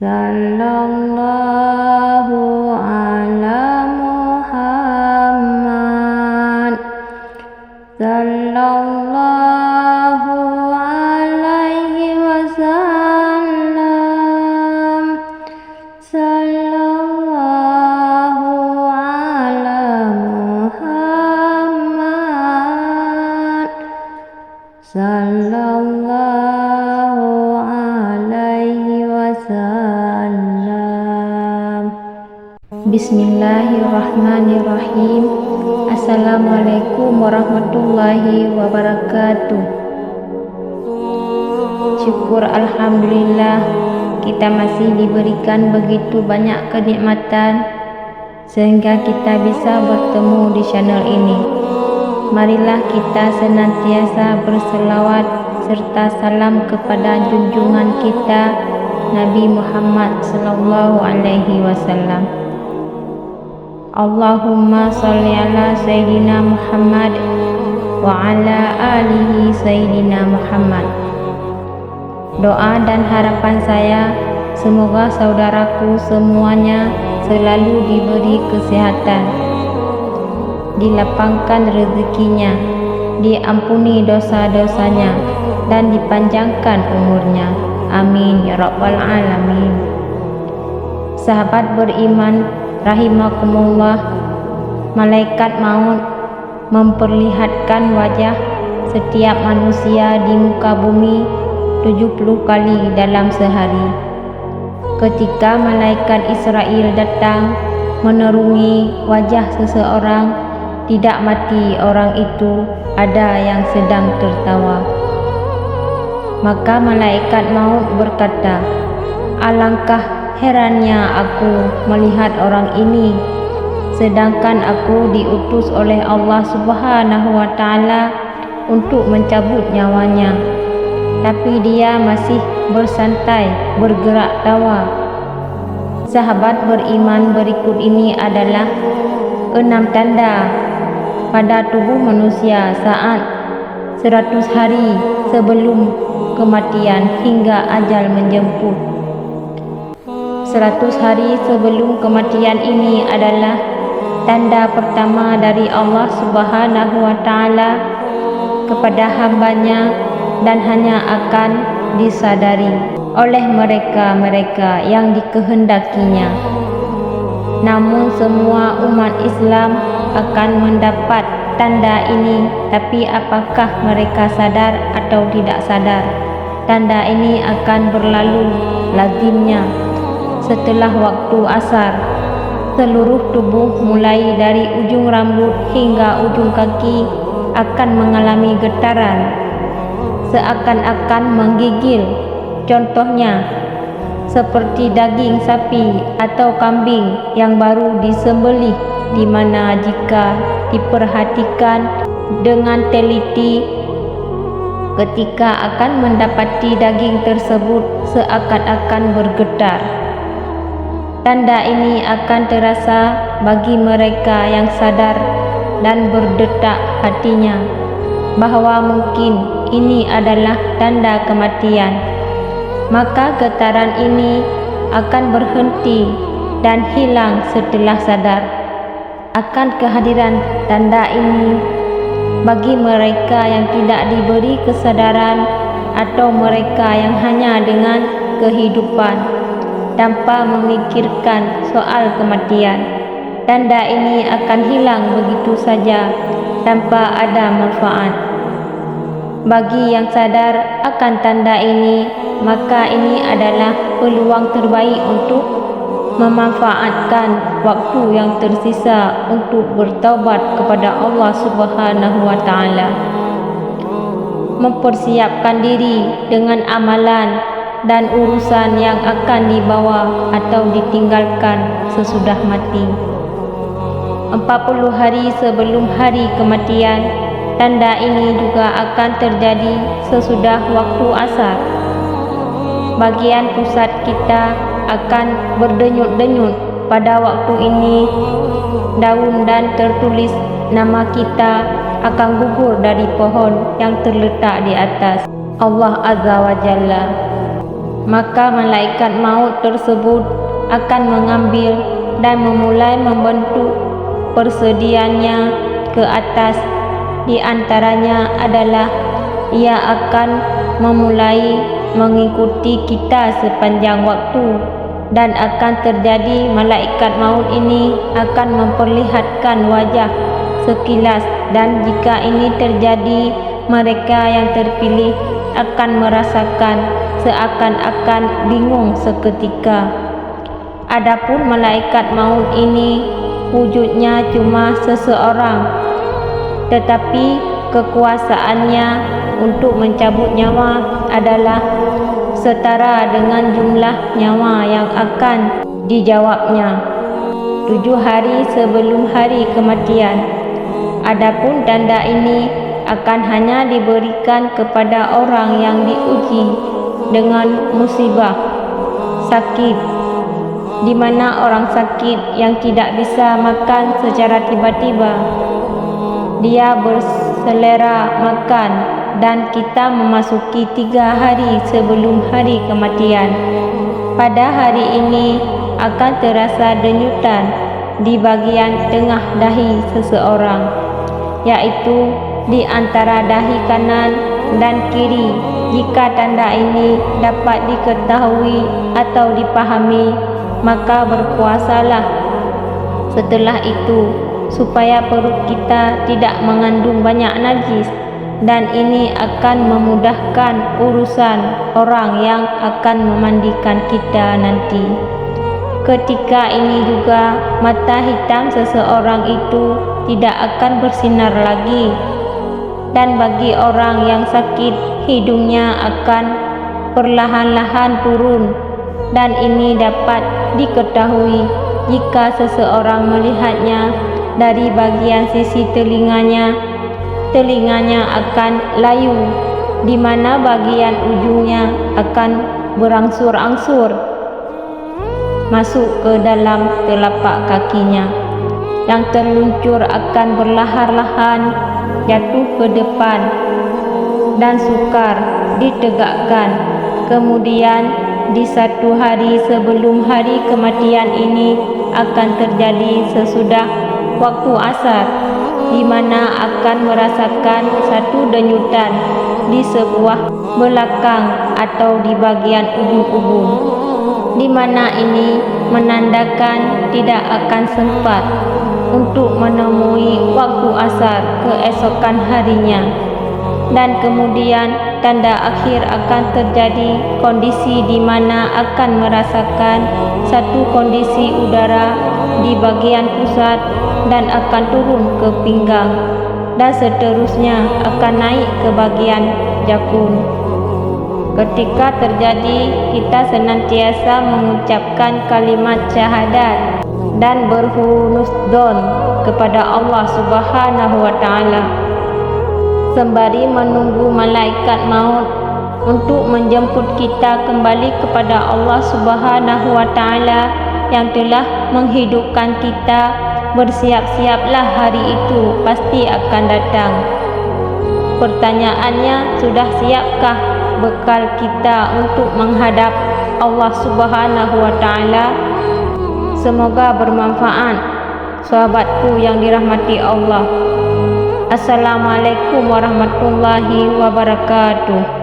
Sallallahu ala Muhammad. Sallallahu alaihi wasallam. Sallallahu ala Muhammad. Sallallahu alaihi wasallam. Bismillahirrahmanirrahim. Assalamualaikum warahmatullahi wabarakatuh. Syukur alhamdulillah, kita masih diberikan begitu banyak kenikmatan sehingga kita bisa bertemu di channel ini. Marilah kita senantiasa berselawat serta salam kepada junjungan kita Nabi Muhammad sallallahu alaihi wasallam. Allahumma sholli ala Sayyidina Muhammad wa ala alihi Sayyidina Muhammad. Doa dan harapan saya, semoga saudaraku semuanya selalu diberi kesehatan, dilapangkan rezekinya, diampuni dosa-dosanya, dan dipanjangkan umurnya. Amin ya rabbal alamin. Sahabat beriman rahimakumullah, malaikat maut memperlihatkan wajah setiap manusia di muka bumi 70 kali dalam sehari. Ketika malaikat Israel datang menerungi wajah seseorang, tidak mati orang itu, ada yang sedang tertawa. Maka malaikat maut berkata, alangkah herannya aku melihat orang ini, sedangkan aku diutus oleh Allah Subhanahu wa Ta'ala untuk mencabut nyawanya, tapi dia masih bersantai, bergerak tawa. Sahabat beriman, berikut ini adalah 6 tanda pada tubuh manusia saat 100 hari sebelum kematian hingga ajal menjemput. 100 hari sebelum kematian ini adalah tanda pertama dari Allah Subhanahu wa Ta'ala kepada hambanya dan hanya akan disadari oleh mereka-mereka yang dikehendakinya. Namun semua umat Islam akan mendapat tanda ini, tapi apakah mereka sadar atau tidak sadar, tanda ini akan berlalu lazimnya setelah waktu asar. Seluruh tubuh mulai dari ujung rambut hingga ujung kaki akan mengalami getaran, seakan-akan menggigil. Contohnya seperti daging sapi atau kambing yang baru disembelih, di mana jika diperhatikan dengan teliti, ketika akan mendapati daging tersebut seakan-akan bergetar. Tanda ini akan terasa bagi mereka yang sadar dan berdetak hatinya bahwa mungkin ini adalah tanda kematian. Maka getaran ini akan berhenti dan hilang setelah sadar akan kehadiran tanda ini. Bagi mereka yang tidak diberi kesadaran atau mereka yang hanya dengan kehidupan tanpa memikirkan soal kematian, tanda ini akan hilang begitu saja tanpa ada manfaat. Bagi yang sadar akan tanda ini, maka ini adalah peluang terbaik untuk memanfaatkan waktu yang tersisa untuk bertaubat kepada Allah Subhanahu wa Ta'ala, mempersiapkan diri dengan amalan dan urusan yang akan dibawa atau ditinggalkan sesudah mati. 40 hari sebelum hari kematian, tanda ini juga akan terjadi sesudah waktu asar. Bagian pusat kita akan berdenyut-denyut pada waktu ini. Daun dan tertulis nama kita akan gugur dari pohon yang terletak di atas. Allah Azza wa Jalla. Maka malaikat maut tersebut akan mengambil dan memulai membentuk persediaannya ke atas. Di antaranya adalah ia akan memulai mengikuti kita sepanjang waktu, dan akan terjadi malaikat maut ini akan memperlihatkan wajah sekilas, dan jika ini terjadi mereka yang terpilih akan merasakan seakan-akan bingung seketika. Adapun malaikat maut ini wujudnya cuma seseorang, tetapi kekuasaannya untuk mencabut nyawa adalah setara dengan jumlah nyawa yang akan dijawabnya 7 hari sebelum hari kematian. Adapun tanda ini akan hanya diberikan kepada orang yang diuji dengan musibah sakit, di mana orang sakit yang tidak bisa makan secara tiba-tiba, dia berselera makan, dan kita memasuki 3 hari sebelum hari kematian. Pada hari ini akan terasa denyutan di bagian tengah dahi seseorang, yaitu di antara dahi kanan dan kiri. Jika tanda ini dapat diketahui atau dipahami, maka berpuasalah setelah itu, supaya perut kita tidak mengandung banyak najis, dan ini akan memudahkan urusan orang yang akan memandikan kita nanti. Ketika ini juga mata hitam seseorang itu tidak akan bersinar lagi, dan bagi orang yang sakit hidungnya akan perlahan-lahan turun, dan ini dapat diketahui jika seseorang melihatnya dari bagian sisi telinganya akan layu, di mana bagian ujungnya akan berangsur-angsur masuk ke dalam telapak kakinya. Yang terluncur akan berlahan-lahan jatuh ke depan dan sukar ditegakkan. Kemudian di 1 hari sebelum hari kematian ini akan terjadi sesudah waktu asar, di mana akan merasakan satu denyutan di sebuah belakang atau di bagian ujung ubun, di mana ini menandakan tidak akan sempat untuk menemui waktu asar keesokan harinya. Dan kemudian tanda akhir akan terjadi kondisi di mana akan merasakan satu kondisi udara di bagian pusat dan akan turun ke pinggang, dan seterusnya akan naik ke bagian jakun. Ketika terjadi, kita senantiasa mengucapkan kalimat syahadat dan berhusnudzon kepada Allah Subhanahu wa Ta'ala, sembari menunggu malaikat maut untuk menjemput kita kembali kepada Allah Subhanahu wa Ta'ala yang telah menghidupkan kita. Bersiap-siaplah, hari itu pasti akan datang. Pertanyaannya, sudah siapkah bekal kita untuk menghadap Allah Subhanahu wa Ta'ala? Semoga bermanfaat, sahabatku yang dirahmati Allah. Assalamualaikum warahmatullahi wabarakatuh.